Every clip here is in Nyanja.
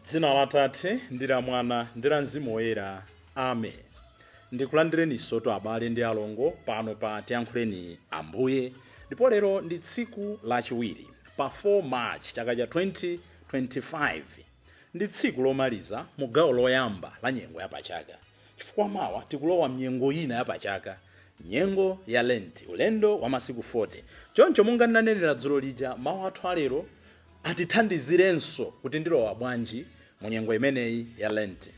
Dzina la Atate ndi la Mwana ndi la Mzimu Woyera. Amen. Ndikulandireni soto abale ndi alongo pano pa Tiyankhuleni Ambuye. Ndipo lero ndi tsiku lachiwiri pa 4 March chaka cha 2025. Ndi tsiku lomaliza mu gawo loyamba la nyengo ya pachaka. Chifukwa mawa tikulowa mnyengo ina ya pachaka, nyengo ya Lent, ulendo wa masiku 40. Choncho monga ndinanenera dzulo lija, mawu athu alero atithandizirenso kuti ndilowa bwanji mu nyengo imeneyi ya Lent.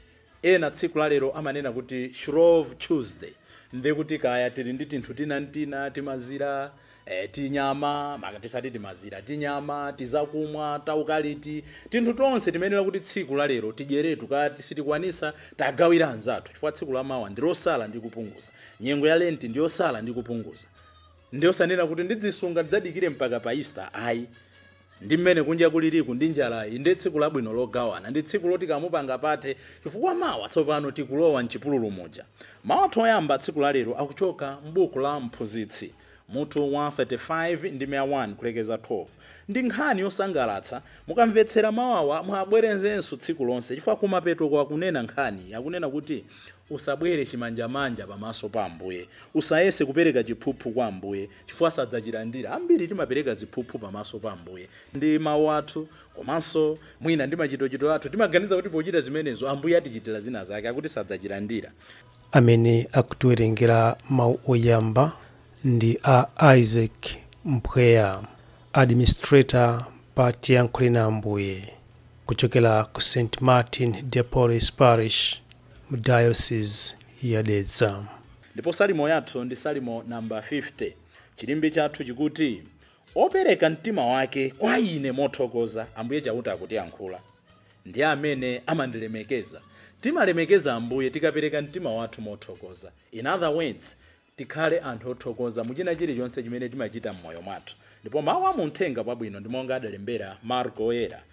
Ena tsiku la lero amanena kuti Shrove Tuesday, ndi kuti kaya tili ndi tinthu tina timazira, tinyama, tisati timazira, tinyama, tizakumwa, taukaliti, tinthu tonse timenera kuti tsiku la lero tidyeretu kati sitikwanisa tagawira anzathu. Chifukwa tsiku la mawa ndi losala ndi kupunguza. Nyengo ya Lent ndi yosala ndi kupunguza. Ndi yosanena kuti ndidzisunga ndidzadikire mpaka pa Easter, ayi. Ndi mmene kunja kuliriku ndi njalayi ndi tsiku labwino logawana, ndi tsiku loti kamupanga pate, chifukwa mawa tsopano tikulowa mchipululu muja. Mawu athu oyamba tsiku la lero akuchoka m'buku la Mphunzitsi, mutu wa 35 ndi 101 kulekeza 12. Ndi nkhani yosangalatsa, mukamvetsera mawawa mwabwerenzenso tsiku lonse, chifukwa kumapeto kwa kunena nkhani akunena kuti usabwere chimanjamanja pamaso pa Ambuye, usayese kupereka chiphuphu kwa Ambuye, chifukwa sadzachilandira. Ambiri timapereka ziphuphu pamaso pa Ambuye ndi mawu athu, komanso mwina ndi machitochito athu timaganiza kuti pochita zimenezo Ambuye atichitira zina zake, akuti sadzachilandira. Amene akutiwerengera mawu oyamba ndi a Isaac Mpweya, administrator pa Tiyankhuleni Ambuye, kuchokera ku St. Martin de Porres Parish mu diocese ya Dedza. Ndipo salimo yathu ndi salimo namba 50. Chilimbi chathu chikuti opereka mtima wake kwa ine mothokoza, Ambuye chauta akutiyankhula. Ndi amene amandilemekeza. Timalemekeza Ambuye tikapereka mtima wathu mothokoza. In other words, tikhale anthu othokoza muchina chilichonse chimene timachita m'moyo mwathu. Ndipo mawu amuthenga pabwino ndi monga adalembera Marko Oyera,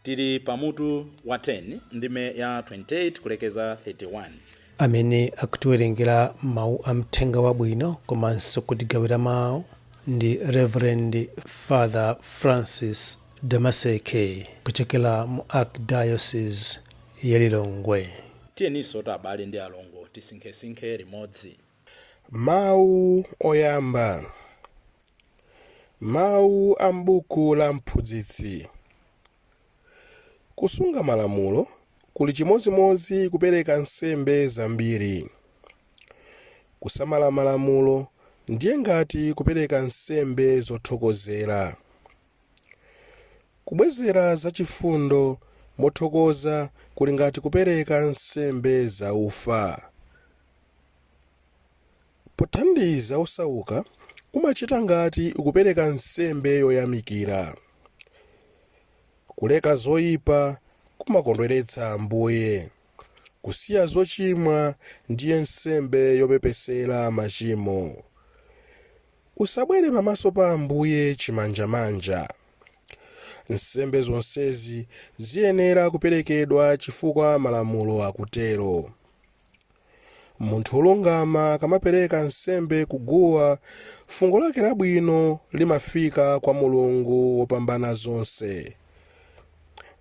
tili pamutu wa 10 ndime ya 28 kulekeza 31. Amene akutiwerengera mawu amthenga wabwino komanso kutigawira mawu ndi Reverend Father Francis Damaseke, kuchokera mu Archdiocese ya Lilongwe. Tiyeniso abale ndi alongo tisinkhesinkhe limodzi. Mawu oyamba. Mawu a m'buku la Mphunzitsi. Kusunga malamulo kuli chimodzimodzi kupereka nsembe zambiri. Kusamala malamulo ndiye ngati kupereka nsembe zothokozera. Kubwezera zachifundo mothokoza kuli ngati kupereka nsembe za ufa. Pothandiza osauka kumachita ngati ukupereka nsembe yoyamikira. Kuleka zoyipa kumakondweretsa Ambuye. Kusiya zochimwa ndiye nsembe yopepesera machimo. Usabwere pamaso pa Ambuye chimanjamanja. Nsembe zonsezi ziyenera kuperekedwa chifukwa malamulo akutero. Munthu olungama kamapereka nsembe kuguwa, fungo lake labwino limafika kwa Mulungu wopambana zonse.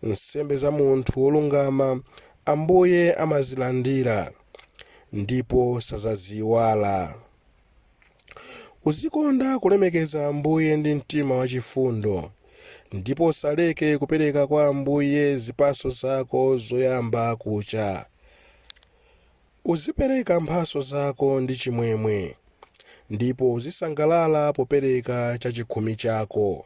Nsembe za munthu olungama Ambuye amazilandira, ndipo sazaziwala. Uzikonda kulemekeza Ambuye ndi mtima wachifundo, ndipo usaleke kupereka kwa Ambuye zipatso zako zoyamba kucha. Uzipereka mphatso zako ndi chimwemwe, ndipo uzisangalala popereka chachikhumi chako.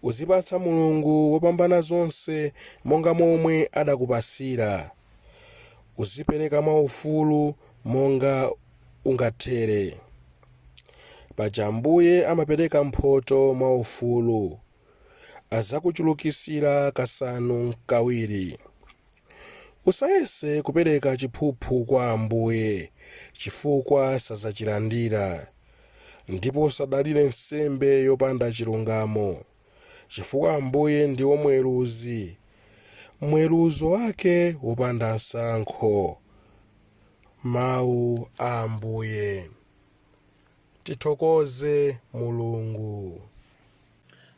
Uzipatsa Mulungu wopambana zonse monga momwe adakupasira. Uzipereka mwaufulu monga ungathere. Paja Ambuye amapereka mphotho mwaufulu. adzakuchulukitsira kasanu kawiri. Usayese kupereka chiphuphu kwa Ambuye chifukwa sadzachilandira, ndipo usadalire nsembe yopanda chilungamo, chifukwa Ambuye ndiwo mweruzi, mweruzo wake wopanda msankho. Mawu a Ambuye. Tithokoze Mulungu.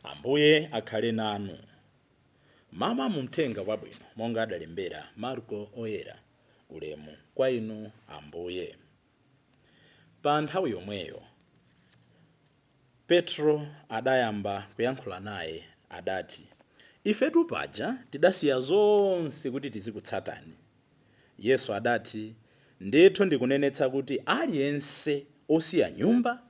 Ambuye akhale nanu. Mama mumthenga wabwino monga adalembera Marko oyera. Ulemu kwa inu Ambuye. Pa nthawi yomweyo Petro adayamba kuyankhula naye adati, ifetu paja tidasiya zonse kuti tizikutsatani. Yesu adati, ndithu ndikunenetsa kuti aliyense osiya nyumba,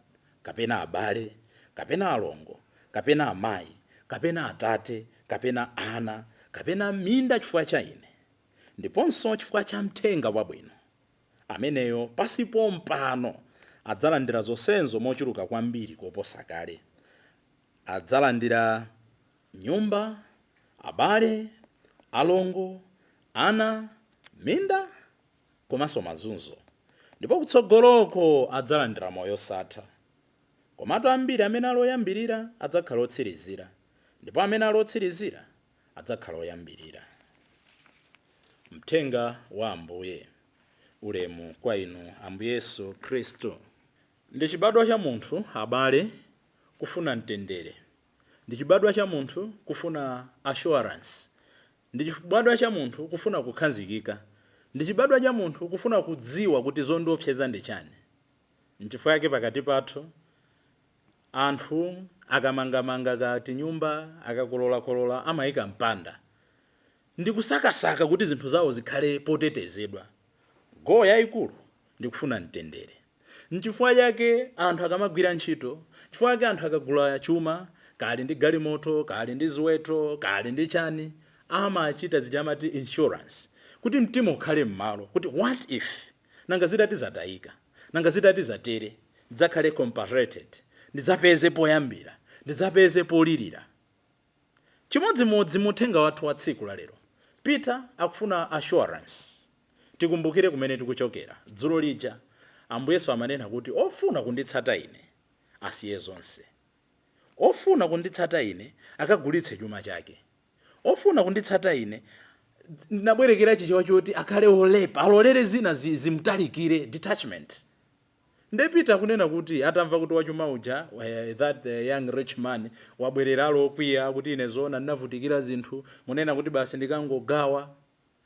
kapena abale, kapena alongo, kapena amayi, kapena atate, kapena ana, kapena minda chifukwa cha ine, ndiponso chifukwa cha mthenga wabwino, ameneyo pasipo mpano adzalandira zonsezo mochuluka kwambiri koposa kale. Adzalandira nyumba, abale, alongo, ana, minda, komanso mazunzo, ndipo kutsogoloko adzalandira moyo osatha. Komatu ambiri amene aloyambirira adzakhala otsirizira, ndipo amene alotsirizira adzakhala oyambirira. Mthenga wa Ambuye. Ulemu kwa inu Ambuye Yesu Khristu. Ndi chibadwa cha munthu abale kufuna mtendere, ndi chibadwa cha munthu kufuna assurance, ndi chibadwa cha munthu kufuna kukhazikika, ndi chibadwa cha munthu kufuna kudziwa kuti zondiopseza ndi chani. N'chifukwa yake pakati pathu anthu akamangamanga kati nyumba, akakololakolola amayika mpanda, ndi kusakasaka kuti zinthu zawo zikhale potetezedwa. Goal yayikulu ndi kufuna mtendere. N'chifukwa yake anthu akamagwira ntchito, chifukwa yake anthu akagula chuma, kali ndi galimoto, kali ndi ziweto, kali ndi chani, amachita zijamati insurance, kuti mtima ukhale m'malo, kuti what if nanga zitati zatayika, nanga zitati zatere, ndidzakhale comparated, ndidzapeze poyambira, ndidzapeze polirira. Chimodzimodzi muthenga wathu wa tsiku la lero, Peter akufuna assurance. Tikumbukire kumene tikuchokera. Dzulo lija Ambuye Yesu amanena kuti ofuna kunditsata ine asiye zonse, ofuna kunditsata ine akagulitse chuma chake, ofuna kunditsata ine nabwerekera chichewa choti akhale olepa, alolere zina zimtalikire, detachment. Nde Peter kunena kuti atamva kuti wachuma uja, that young rich man wabwerera lokwiya kuti ine zona ndinavutikira zinthu, munena kuti basi ndikangogawa,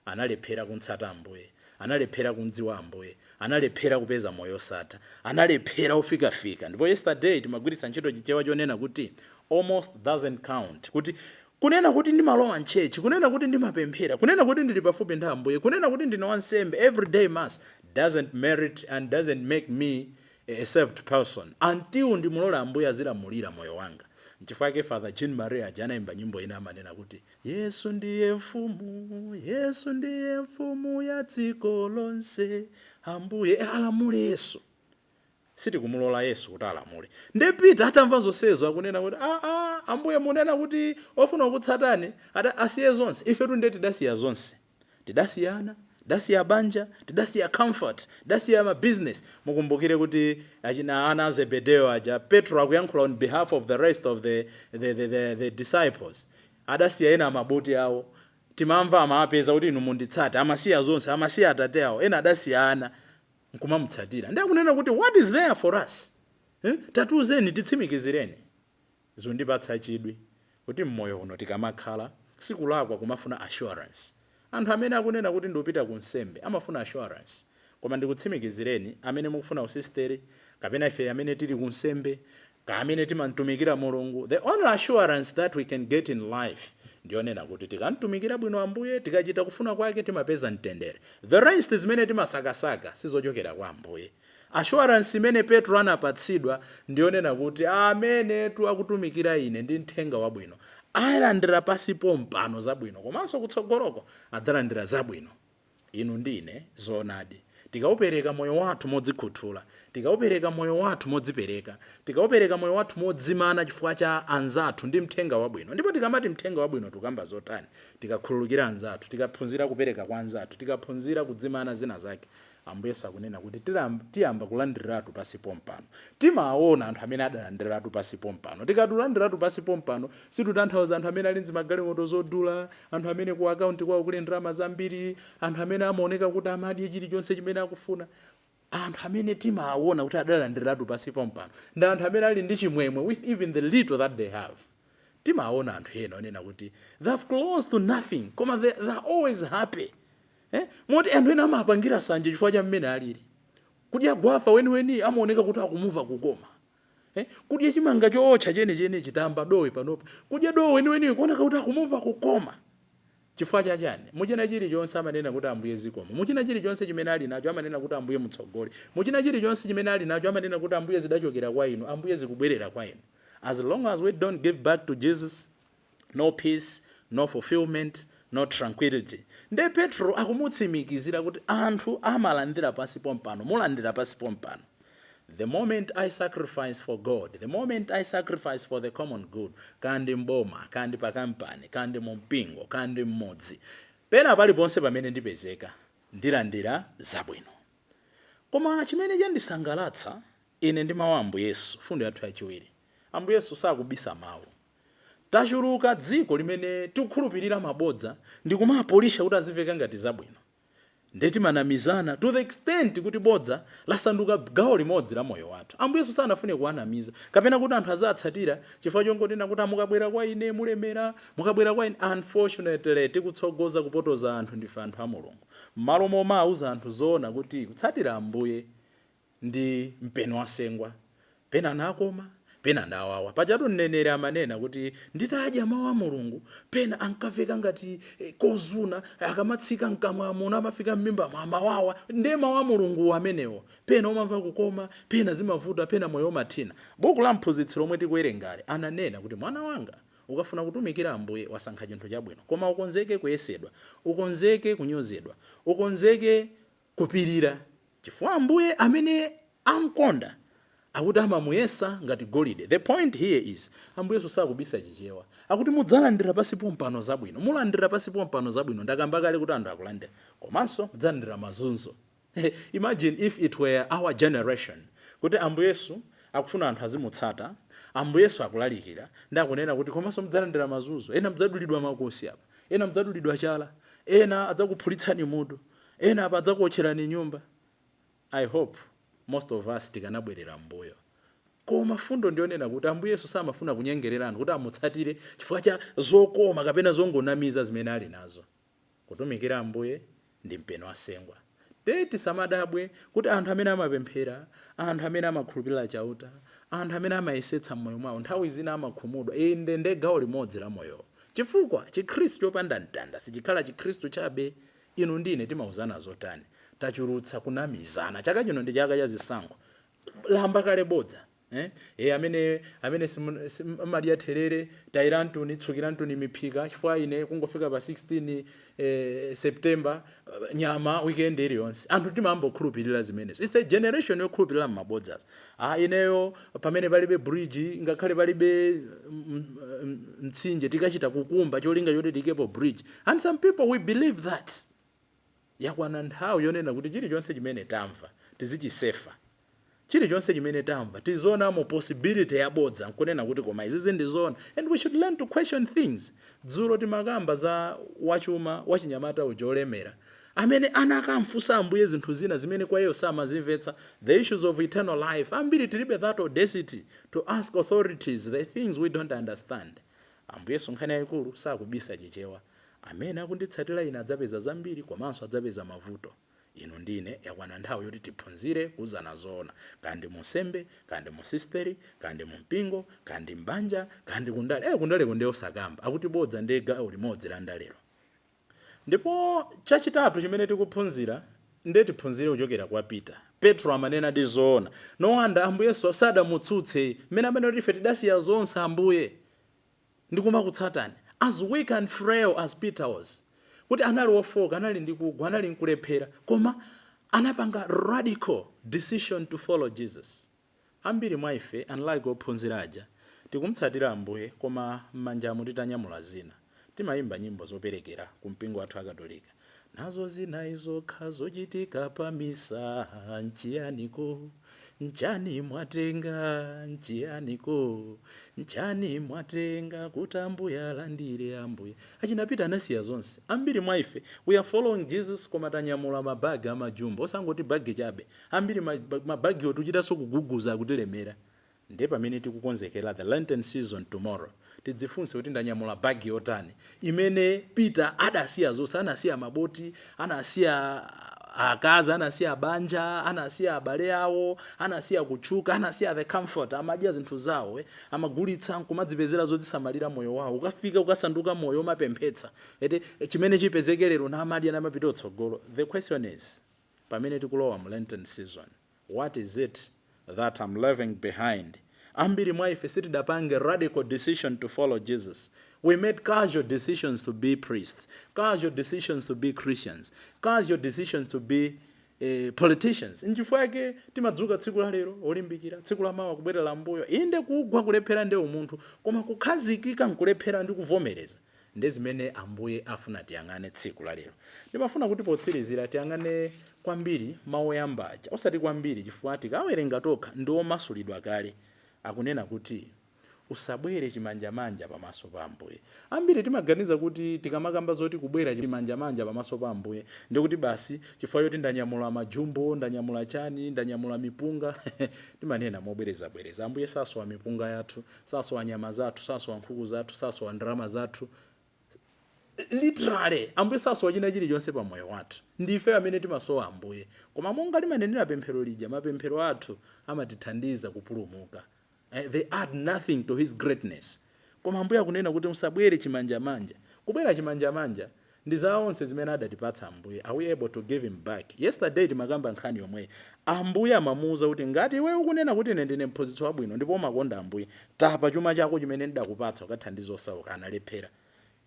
analephera kuntsata Ambuye, analephera kundziwa Ambuye, analephera kupeza moyo osatha, analephera ofikafika. Ndipo yesterday timagwiritsa ntchito chichewa chonena kuti almost doesn't count, kuti kunena kuti ndimalowa mchechi, kunena kuti ndimapemphera, kunena kuti ndili pafupi ndi Ambuye, kunena kuti ndine wansembe everyday mass doesn't merit and doesn't make me a saved person until ndimulola Ambuye azilamulira moyo wanga. N'chifukwa yake Father Jean Maria anaimba nyimbo ina amanena kuti Yesu ndiye mfumu, Yesu ndiye mfumu ya dziko lonse, Ambuye alamule Yesu. Sitikumulola Yesu kuti alamule. Nde Peter atamva zonsezo akunena kuti Ambuye munena kuti ofuna kutsatani asiye zonse. Ifetu nde tidasiya zonse, tidasiyana, tidasiya banja, tidasiya comfort, tidasiya ma business. Mukumbukire kuti achina ana Zebedeo aja, Petro akuyankhula on behalf of the rest of the disciples. Adasiya ena maboti awo, timamva amapeza kuti inu munditsata, amasiya zonse, amasiya atate awo, ena adasiyana nkumamutsatira. Ndi akunena kuti what is there for us? Tatuzeni, titsimikizireni. Zondipatsa chidwi kuti mmoyo uno tikamakhala sikulakwa kumafuna assurance. Anthu amene akunena kuti ndopita ku nsembe amafuna assurance, koma ndikutsimikizireni amene mukufuna usisteri, kapena ife amene tili ku nsembe, amene timantumikira Mulungu, the only assurance that we can get in life ndionena kuti tikantumikira bwino Ambuye, tikachita kufuna kwake timapeza mtendere. The rest zimene timasakasaka sizochokera kwa Ambuye. Assurance imene Petro anapatsidwa ndionena kuti amene akutumikira ine ndi mthenga wabwino alandira pasipo mpano zabwino, komanso kutsogoloko adzalandira zabwino. Inu ndine zoonadi tikaupereka moyo wathu modzikhuthula, tikaupereka moyo wathu modzipereka, tikaupereka moyo wathu modzimana chifukwa cha anzathu ndi mthenga wabwino. Ndipo tikamati mthenga wabwino tikamba zotani? Tikakhululukira anzathu, tikaphunzira kupereka kwa anzathu, tikaphunzira kudzimana zina zake. Ambuye sakunena kuti tiyamba kulandiriratu pasi pompano. Timaona anthu amene adalandiriratu pasi pompano. Tikatulandiriratu pasi pompano, situtanthauza anthu amene ali ndi magalimoto zodula, anthu amene ku akaunti kwawo kuli ndalama zambiri, anthu amene amaoneka kuti amadye chilichonse chimene akufuna. Anthu amene timaona kuti adalandiriratu pasi pompano ndi anthu amene ali ndi chimwemwe with even the little that they have. Timaona anthu ena onena kuti they've close to nothing, koma they're always happy. Moti anthu ena amapangira sanje chifukwa cha mmene alili. Kudya gwafa weniweni amaoneka kuti akumuva kukoma. Kudya chimanga chootcha chene chitamba dowe panopa. Kudya dowe weniweni kuoneka kuti akumuva kukoma. Chifukwa cha chani? Muchina chilichonse amanena kuti Ambuye zikomo. Muchina chilichonse chimene ali nacho amanena kuti Ambuye mutsogole. Muchina chilichonse chimene ali nacho amanena kuti Ambuye zidachokera kwa inu, Ambuye zikubwerera kwa inu. As long as we don't give back to Jesus, no peace, no fulfillment, no tranquility. Nde Petro akumutsimikizira kuti anthu amalandira pasi pompano, mulandira pasi pompano. The moment I sacrifice for God, the moment I sacrifice for the common good, kandi mboma, kandi pakampani, kandi mumpingo, kandi mmodzi, pena paliponse pamene ndipezeka, ndilandira zabwino. Koma chimene chandisangalatsa ine ndi mawu a Ambuye Yesu, fundo yathu yachiwiri. Ambuye Yesu sakubisa mawu. Tachuluka dziko limene tikukhulupirira mabodza ndi kumapolisha kuti aziveka ngati zabwino. Ndeti manamizana to the extent kuti bodza lasanduka gawo limodzi la moyo wathu. Ambuye Yesu sanafune kuwanamiza kapena kuti anthu azatsatira chifukwa chongonena kuti mukabwera kwa ine mulemera, mukabwera kwa ine. Unfortunately tikutsogoza kupotoza anthu ndife anthu a Mulungu. M'malo moma auza anthu zoona kuti kutsatira Ambuye ndi mpeno wasengwa, pena nakoma, pena ndawawa. Pajatu mneneri amanena kuti nditadya mawu a Mulungu, pena ankaveka ngati kozuna, akamatsika mkamwa muno amafika m'mimba mwa mawawa. Nde mawu a Mulungu amenewo, pena umamva kukoma, pena zimavuta, pena moyo umathina. Buku la Mphunzitsi lomwe tikuwerengale ananena kuti mwana wanga, ukafuna kutumikira Ambuye wasankha chinthu chabwino, koma ukonzeke kuyesedwa, ukonzeke kunyozedwa, ukonzeke kupirira. Chifukwa Ambuye amene amkonda akuti amamuyesa ngati golide. The point here is Ambuye Yesu sakubisa chichewa. Akuti mudzalandira pasi pompano zabwino. Mulandira pasi pompano zabwino. Ndakamba kale kuti anthu akulandira. Komanso mudzalandira mazunzo. Imagine if it were our generation. Kuti Ambuye Yesu akufuna anthu azimutsata. Ambuye Yesu akulalikira. Ndakunena kuti komanso mudzalandira mazunzo. Ena mudzadulidwa makosi apa. Ena mudzadulidwa chala. Ena adzakuphulitsani mutu. Ena apa adzakuotcherani nyumba. I hope most of us tikanabwerera mbuyo. Koma fundo ndionena kuti Ambuye Yesu samafuna kunyengerera anthu kuti amutsatire chifukwa cha zokoma kapena zongonamiza zimene ali nazo. Kutumikira Ambuye ndi mpeno wasengwa. Teti samadabwe kuti anthu amene amapemphera, anthu amene amakhulupirira chauta, anthu amene amayesetsa moyo mwawo nthawi zina amakhumudwa nde gawo limodzi la moyo. Chifukwa chikhristu chopanda mtanda sichikhala chikhristu chabe. Inu ndine timauzana zotani. Tachulutsa kunamizana. Chaka chino ndi chaka cha zisankho. Lamba kale bodza. Amene simadya therere, tairantuni, tsukirantuni miphika, chifukwa ine kungofika pa 16 September, nyama weekend iliyonse. Anthu timambokhulupirira zimenezo. It's a generation yokhulupirira mabodza. Ineyo pamene palibe bridge, ngakhale palibe mtsinje tikachita kukumba cholinga choti tikepo bridge. And some people we believe that. Yakwana nthawi yonena kuti chilichonse chimene tamva tizichisefa. Chilichonse chimene tamva tizona mo possibility yabodza nkunena kuti koma izizi ndizona. And we should learn to question things. Dzulo timakamba za wachuma wachinyamata ujolemera amene anakamfusa Ambuye zinthu zina zimene kwa iye samazimvetsa. The issues of eternal life. Ambiri tilibe that audacity to ask authorities the things we don't understand. Ambuye Yesu nkhani yayikulu sakubisa chichewa. Amene akunditsatira ine adzapeza zambiri komanso adzapeza mavuto. Inu ndine yakwana nthawi yoti tiphunzire kuzana zoona. Kandi musembe, kandi musisteri, kandi mumpingo, kandi mbanja, kandi kundale. Kundale kunde osakamba. Akuti bodza ndi gawo limodzi la ndalero. Ndipo chachitatu chimene tikuphunzira nde tiphunzire kuchokera kwa Peter. Petro amanena ndi zoona. No wonder Ambuye Yesu sadamutsutse. Amene ife tidasiya zonse Ambuye ndikumakutsatani. As weak and frail as Peter was. Kuti anali wofoka, anali ndikugwa, anali nkulephera. Koma anapanga radical decision to follow Jesus. Ambiri mwa ife unlike ophunzira aja tikumutsatira Ambuye koma m'manjamu titanyamula zina. Timayimba nyimbo zoperekera ku mpingo wathu akatolika. Nazo zina izokha zochitika pa misa nchiyaniko, nchani mwatenga nchiyaniko, nchani mwatenga kuti Ambuye alandire Ambuye. Achinapita anasiya zonse. Ambiri mwa ife we are following Jesus koma tanyamula mabagi amajumbo osangoti bagi chabe. Ambiri mabagi otuchitanso kuguguza kutilemera. Ndiye pamene tikukonzekera the Lenten season tomorrow. Tidzifunse kuti ndanyamula bagi yotani imene Peter adasiya zonse, anasiya maboti, anasiya akazi, anasiya banja, anasiya abale awo, anasiya kutchuka, anasiya the comfort, amadya zinthu zawo, amagulitsa nkumadzipezera zodzisamalira moyo wawo, ukafika ukasanduka moyo mapemphetsa ete chimene chipezeke lero na amadya na mapita otsogolo. The question is, pamene tikulowa mu Lenten season, what is it that I'm leaving behind? Ambiri mwa ife sitidapange radical decision to follow Jesus. We made casual decisions to be priests, casual decisions to be Christians, casual decisions to be politicians. Nchifukwa yake timadzuka tsiku la lero olimbikira, tsiku la mawa kubwerera mbuyo, inde kugwa kulephera ndi umunthu, koma kukhazikika nkulephera ndi kuvomereza. Ndi zimene Ambuye afuna tiyang'ane tsiku la lero. Ndimafuna kuti potsirizira tiyang'ane kwambiri mawu oyambaja, osati kwambiri chifukwa tikawerenga tokha ndi omasulidwa kale. Akunena kuti usabwere chimanjamanja pamaso pa Ambuye. Ambiri timaganiza kuti tikamakamba zoti kubwera chimanjamanja pamaso pa Ambuye ndikuti basi chifukwa yoti ndanyamula majumbo, ndanyamula chani, ndanyamula mipunga. Timanena mobwereza. Ambuye sasowa mipunga yathu, sasowa nyama zathu, sasowa nkhuku zathu, sasowa ndalama zathu. Literally Ambuye sasowa china chilichonse pa moyo wathu. Ndife amene timasowa Ambuye. Koma monga limanenera pemphero lija, mapemphero athu amatithandiza kupulumuka. They add nothing to his greatness. Koma Ambuye akunena kuti musabwere chimanjamanja. Kubwera chimanjamanja ndi za onse zimene adatipatsa Ambuye. Are we able to give him back? Yesterday timakamba nkhani yomwe Ambuye amamuuza kuti ngati iwe ukunena kuti ine ndine mphunzitsi wabwino ndipo umakonda Ambuye, tapa chuma chako chimene ndakupatsa ukathandiza osauka, analephera.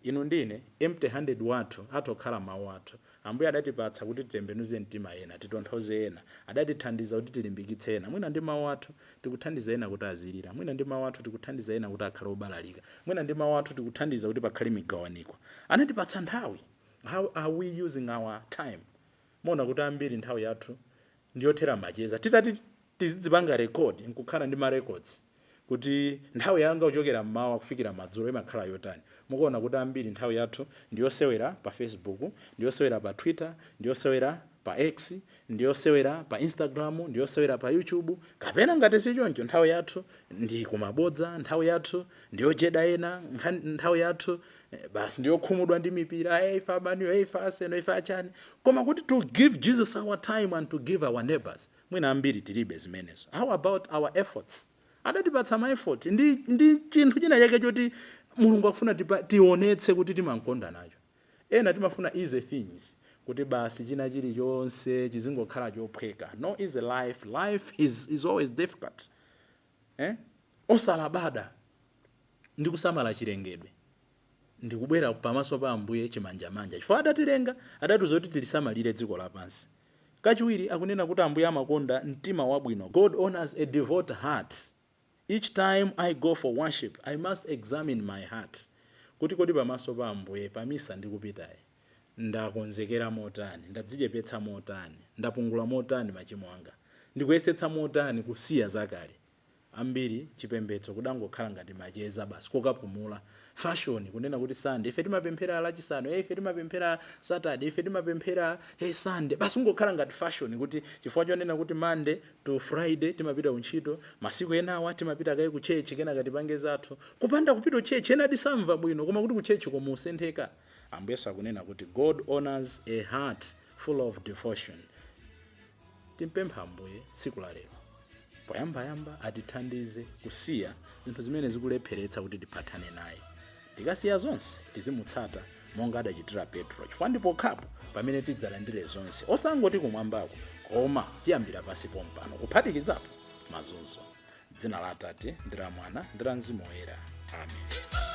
Inu ndine empty handed wathu atokhala mawu athu. Ambuye adatipatsa kuti titembenuze mtima ena, titonthoze ena, adatithandiza kuti tilimbikitse ena. Mwina ndi mawu athu tikuthandiza ena kuti azilira, mwina ndi mawu athu tikuthandiza ena kuti akhale obalalika, mwina ndi mawu athu tikuthandiza kuti pakhale migawaniko. Anatipatsa nthawi. How are we using our time? Mona kuti ambiri nthawi yathu ndiyothera macheza. Titati tizipanga record, nkukhala ndi ma records. Kuti nthawi yanga uchokera mmawa kufikira madzulo imakhala yotani. Mukuona kuti ambiri nthawi yathu ndiyosewera pa Facebook, ndiyosewera pa Twitter, ndiyosewera pa X, ndiyosewera pa Instagram, ndiyosewera pa YouTube. Kapena ngati si choncho nthawi yathu ndi kumabodza, nthawi yathu ndiyojeda ena, nthawi yathu basi ndiyokhumudwa ndi mipira, ife abaniyo, ife Arsenal, ife achani. Koma kuti to give Jesus our time and to give our neighbors, mwina ambiri tilibe zimenezo. How about our efforts? Adatipatsa ma effort ndi chinthu china chake choti Mulungu akufuna tionetse kuti timankonda nacho. Ena timafuna easy things, kuti basi china chilichonse chizingokhala chophweka. No easy life. Life is always difficult. Osalabada ndi kusamala chilengedwe, ndi kubwera pamaso pa Ambuye chimanjamanja. Chifukwa adatilenga, adatuza kuti tilisamalire dziko lapansi. Kachiwiri akunena kuti Ambuye amakonda mtima wabwino. God honors a devout heart. Each time I go for worship, I must examine my heart. Kuti kodi pamaso pa Ambuye pamisa ndikupitaye, ndakonzekera motani, ndadzichepetsa motani, ndapungula motani machimo anga, ndikuyesetsa motani kusiya zakale. Ambiri chipembedzo kudangokhala ngati macheza basi kokapumula. Fashion kunena kuti Sunday ife timapemphera lachisanu, ife timapemphera Saturday, ife timapemphera Sunday. Basi ungokhala ngati fashion kuti chifukwa chonena kuti Monday to Friday timapita kuntchito, masiku enawa timapita kaye ku church kenaka tipange zathu. Kupanda kupita church ena disamva bwino, koma kuti ku church koma usentheka. Ambuye akunena kuti God honors a heart full of devotion. Timpempha Ambuye tsiku la lero poyamba atithandize kusiya zinthu zimene zikulepheretsa kuti tiphatane naye. Tikasiya zonse tizimutsata monga adachitira Petro. Chifukwa ndipo khapo pamene tidzalandire zonse, osangoti kumwambako, koma tiyambira pansi pompano kuphatikizapo mazunzo. Dzina la Atate ndi la Mwana ndi la Mzimu Woyera. Amen.